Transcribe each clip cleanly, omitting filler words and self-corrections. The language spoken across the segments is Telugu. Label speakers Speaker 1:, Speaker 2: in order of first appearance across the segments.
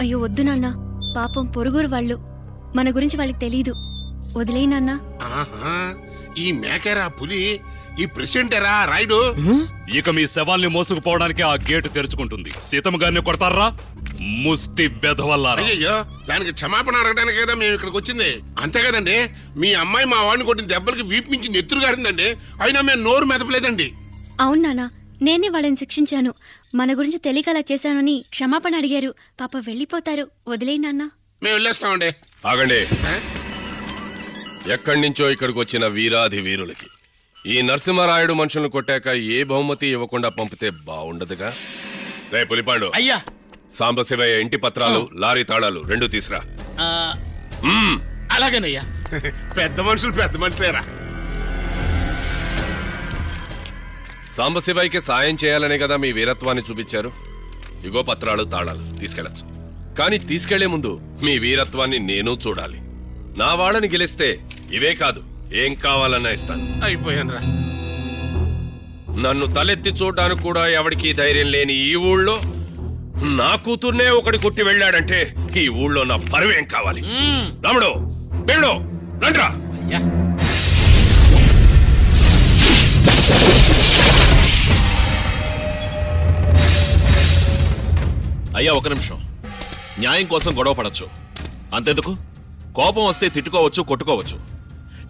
Speaker 1: అయ్యో వద్దు నాన్న, పాపం పొరుగురు వాళ్ళు, మన గురించి వాళ్ళకి తెలీదు. వదిలేయి నాన్న.
Speaker 2: ఈ మేకరా పులి, ఈ ప్రెసిడెంటరా రాయుడు.
Speaker 3: ఇక మీ శవాల్ని మోసుకుపోవడానికి ఆ గేటు తెరుచుకుంటుంది. సీతమ్మ గారిని కొడతారా? ముష్టి వెధవల్లారా.
Speaker 2: అయ్యో, దానికి క్షమాపణ అడగడానికి కదా మేము ఇక్కడికి వచ్చింది. అంతే కదండి, మీ అమ్మాయి మా వాడిని కొట్టిన దెబ్బలకి వీపు మించి నెత్తురు గారిందండి. అయినా మేము నోరు మెదపలేదండి.
Speaker 1: అవును నాన్న, నేనే వాళ్ళని శిక్షించాను. మన గురించి తెలియక అలా చేశానని క్షమాపణ అడిగారు. పాప వెళ్ళిపోతారు. వదిలేయి నాన్న.
Speaker 2: మేము వెళ్ళేస్తామండి.
Speaker 4: ఆగండి. ఎక్కడి నుంచో ఇక్కడికి వచ్చిన వీరాధి వీరులకి ఈ నరసింహరాయుడు మనుషులను కొట్టాక ఏ బహుమతి ఇవ్వకుండా పంపితే బాగుండదుగా. రే పులిపాండు,
Speaker 5: అయ్యా,
Speaker 4: సాంబశివయ్య ఇంటి పత్రాలు, లారీ తాళాలు 2 తీసురా.
Speaker 5: అలాగేనయ్యా.
Speaker 2: పెద్ద మనుషులేరా.
Speaker 4: సాంబశివయ్యకి సాయం చేయాలనే కదా మీ వీరత్వాన్ని చూపించారు. ఇగో పత్రాలు, తాళాలు తీసుకెళ్లొచ్చు. కానీ తీసుకెళ్లే ముందు మీ వీరత్వాన్ని నేను చూడాలి. నా వాళ్ళని గెలిస్తే ఇవే కాదు, ఏం కావాలన్నా ఇస్తాను.
Speaker 2: అయిపోయాను రా.
Speaker 4: నన్ను తలెత్తి చూడడానికి కూడా ఎవరికి ధైర్యం లేని ఈ ఊళ్ళో నా కూతుర్నే ఒకటి కొట్టి వెళ్ళాడంటే ఈ ఊళ్ళో నా పరువేం కావాలి? రాముడు, బేడు, రండ్రా.
Speaker 6: అయ్యా, ఒక నిమిషం. న్యాయం కోసం గొడవ పడచ్చు, అంతెందుకు? కోపం వస్తే తిట్టుకోవచ్చు, కొట్టుకోవచ్చు.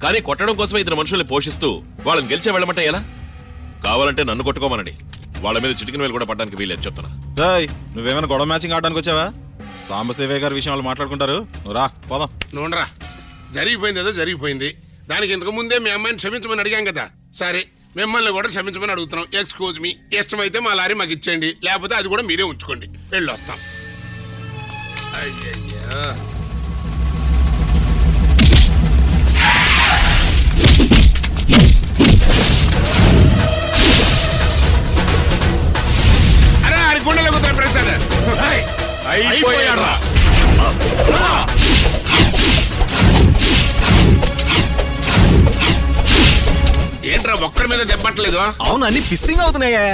Speaker 6: కానీ కొట్టడం కోసమే ఇద్దరు మనుషుల్ని పోషిస్తూ వాళ్ళని గెలిచే వెళ్ళమంటే ఎలా? కావాలంటే నన్ను కొట్టుకోమనండి, వాళ్ళ మీద చిటికిన వేలు కూడా పడడానికి వీలేదు చెప్తున్నా.
Speaker 7: నువ్వేమైనా గొడవ మ్యాచింగ్ ఆడడానికి వచ్చావా? సాంబశివయ్య గారి విషయం వాళ్ళు మాట్లాడుకుంటారు. నువ్వు రా, పోదాం.
Speaker 2: నువ్వురా. జరిగిపోయింది ఏదో జరిగిపోయింది. దానికి ఇంతకు ముందే మీ అమ్మాయిని క్షమించమని అడిగాం కదా. సరే, మిమ్మల్ని కూడా క్షమించమని అడుగుతున్నాం. ఎక్స్క్యూజ్ మీ, ఇష్టమైతే మా లారీ మాకు ఇచ్చేయండి, లేకపోతే అది కూడా మీరే ఉంచుకోండి. వెళ్ళొస్తాం. అయ్యయ్యా, అరే అది గుండెలో కుదర ప్రసాద్ అయిపోయాడు. ఏంట్రా ఒక్కడి మీద దెబ్బట్లేదు?
Speaker 7: అవును, అన్ని పిస్సింగ్ అవుతున్నాయా?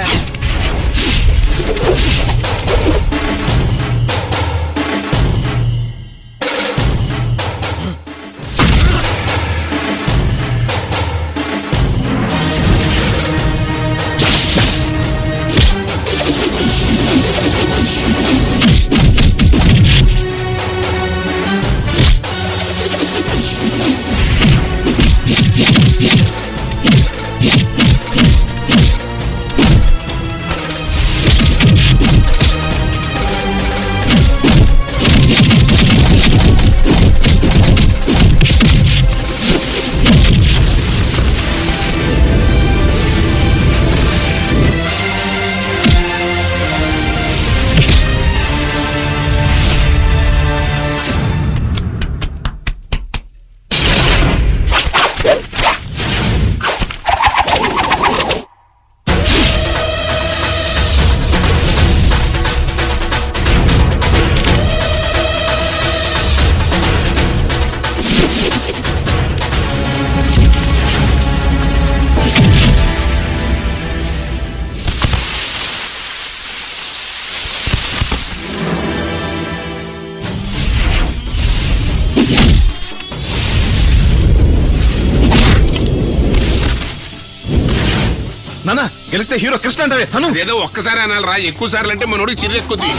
Speaker 7: నాన్న, గెలిస్తే హీరో కృష్ణ అంటే తను
Speaker 2: ఏదో ఒక్కసారి అనాలి రా. ఎక్కువ సార్లు అంటే మనోడికి చిరెక్కుద్ది.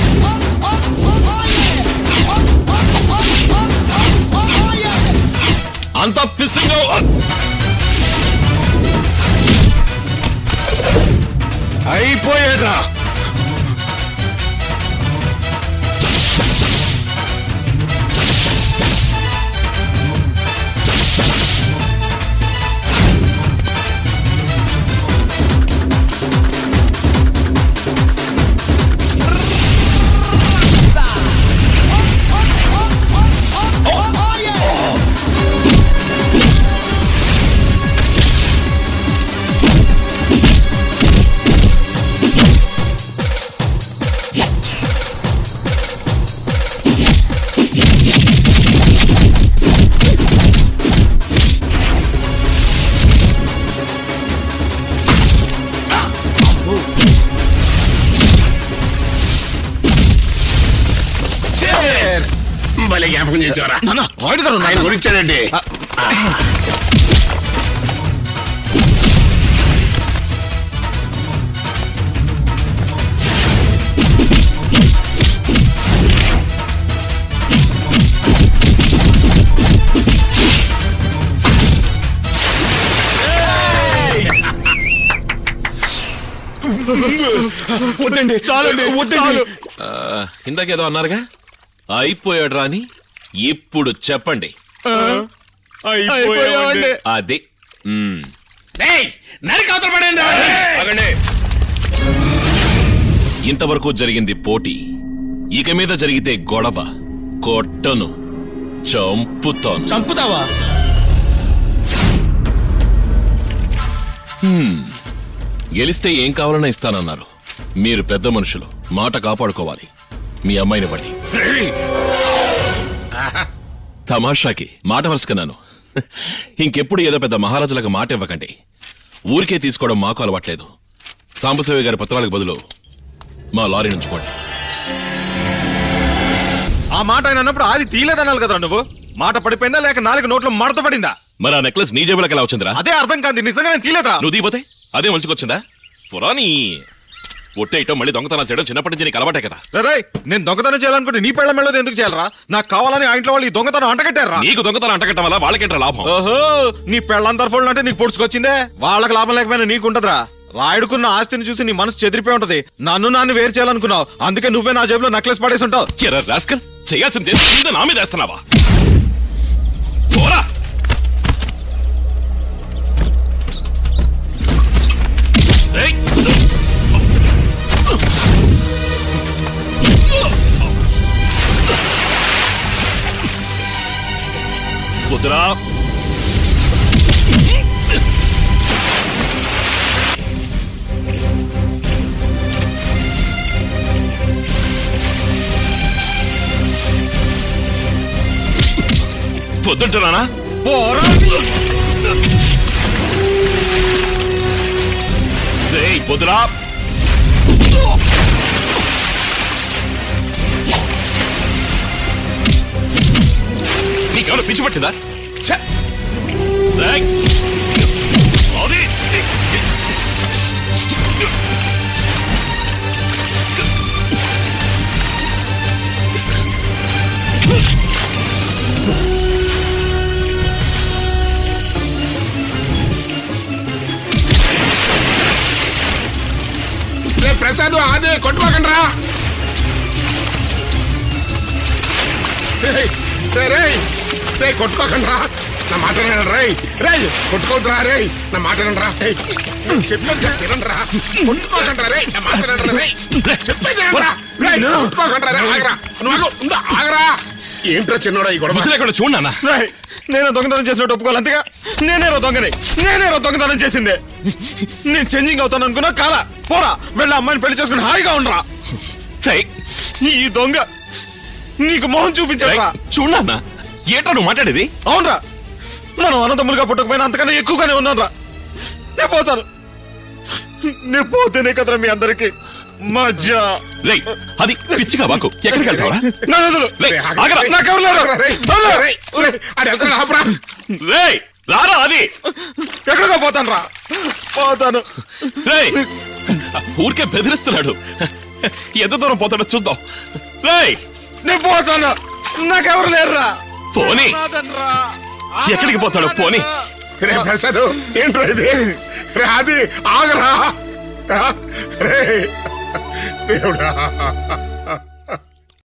Speaker 6: అంత పిస్సింగ్
Speaker 2: అయిపోయాడ్రా. భలే జ్ఞాపకం చేసేవారా
Speaker 7: రాయుడు గారు
Speaker 2: ఆయన గురించాడండి.
Speaker 7: వద్దండి చాలండి వద్దండి.
Speaker 6: ఇందాకేదో అన్నారుగా అయిపోయాడు రాని ఇప్పుడు చెప్పండి. అది
Speaker 2: నరికవతల పడండి.
Speaker 6: ఇంతవరకు జరిగింది పోటీ, ఇక మీద జరిగితే గొడవ. కొట్టను, చంపుతాను.
Speaker 7: చంపుతావా?
Speaker 6: గెలిస్తే ఏం కావాలన్నా ఇస్తానన్నారు. మీరు పెద్ద మనుషులు, మాట కాపాడుకోవాలి. మీ అమ్మాయిని బట్టి తమాషాకి మాట వరుసకన్నాను. ఇంకెప్పుడు ఏదో పెద్ద మహారాజులకు మాట ఇవ్వకండి. ఊరికే తీసుకోవడం మాకు అలవాట్లేదు. సాంబశివయ్య గారి పత్రాలకు బదులు మా లారీ నుంచుకోండి.
Speaker 7: ఆ మాట ఆయన అన్నప్పుడు అది తీయలేదనాలి కదరా నువ్వు. మాట పడిపోయిందా లేక 4 నోట్లో మడత పడిందా?
Speaker 6: మరి ఆ నెక్లెస్ నీ జేబులోకి ఎలా వచ్చిందిరా?
Speaker 7: అదే అర్థం కాదు. నిజంగా నేను తీయలేదురా.
Speaker 6: నువ్వు తీయపోతే అదే మంచుకొచ్చిందా? పురాణి ఒట్టేయటం మళ్ళీ దొంగతనాలు చేయడం చిన్నప్పటి నుంచి నీకు అలవాటే కదా.
Speaker 7: రే, నేను దొంగతనం చేయాలనుకుంటే నీ పెళ్ళ మెళ్ళది ఎందుకు చేయాలరా? నాకు కావాలని ఆ ఇంట్లో వాళ్ళు ఈ దొంగతనం అంటగట్టారా?
Speaker 6: నీకు దొంగతనం అంటగట్టడం వల్ల వాళ్ళకేంట్రా లాభం?
Speaker 7: ఓహో, నీ పెళ్ళందరు ఫోన్లు అంటే నీకు పొడుచుకొచ్చిందే. వాళ్ళకి లాభం లేకపోయినా నీకు ఉంటదిరా. రాయుడుకున్న ఆస్తిని చూసి నీ మనసు చెదిరిపోయి ఉంటది. నన్ను వేరు చేయాలనుకున్నావు, అందుకే నువ్వే నా జేబులో నెక్లెస్ పడేసి ఉంటావు.
Speaker 6: చేయాల్సింది నా మీద వేస్తున్నావా? పోరా. కుదరా. పొద్దుంటున్నానా? పొద్దురా. నీకెవరో పిచ్చి పట్టిందా?
Speaker 2: ప్రసాద్ అదే కొట్టుకోకండి రా. కొట్టుకోకండి రా, నా మాట రే రే. కొట్టుకోవద్దురా రే, నా మాట రా. చెప్పేది తినండి రా. కొట్టుకోకండి రే, నా మాట రే. చెప్పేది కొట్టుకోకండి రే. ఆగరా నువ్వు, ఉందా ఆగరా. ఏంట్రా చిన్నోడా ఈ గొడవ?
Speaker 6: లేకుండా చూడన్నా.
Speaker 7: నేను దొంగతనం చేసినట్టు ఒప్పుకోవాలి. అంతేగా నేనేరో దొంగతనం చేసిందే. నేను చేంజింగ్ అవుతాను అనుకున్నా కాలా. పోరా, వెళ్ళి అమ్మాయిని పెళ్లి చేసుకుని హాయిగా ఉండరా. ఈ దొంగ నీకు మొహం చూపించారా?
Speaker 6: చూడన్నా, ఏంట్రా నువ్వు మాట్లాడేది?
Speaker 7: అవునరా, మనం అనంతములుగా పుట్టకపోయినా అంతకన్నా ఎక్కువగానే ఉన్నాను రా. నేను పోతాను. నేను పోతేనే కదరా మీ అందరికి మజా.
Speaker 6: అది పిచ్చిగా వాకు. ఎక్కడికి వెళ్తావరా? రారా. అది
Speaker 7: ఎక్కడికో పోతాను రా. పోతాను.
Speaker 6: ఊరికే బెదిరిస్తున్నాడు. ఎంత దూరం పోతాడో చూద్దాం.
Speaker 7: నేను పోతాను. నాకెవరు లేరురా.
Speaker 6: పోనీ. ఎక్కడికి పోతాడో పోనీ.
Speaker 2: రే ప్రసాద్, ఏంట్రా ఇది? రే అది ఆగరా. రే దేవుడా.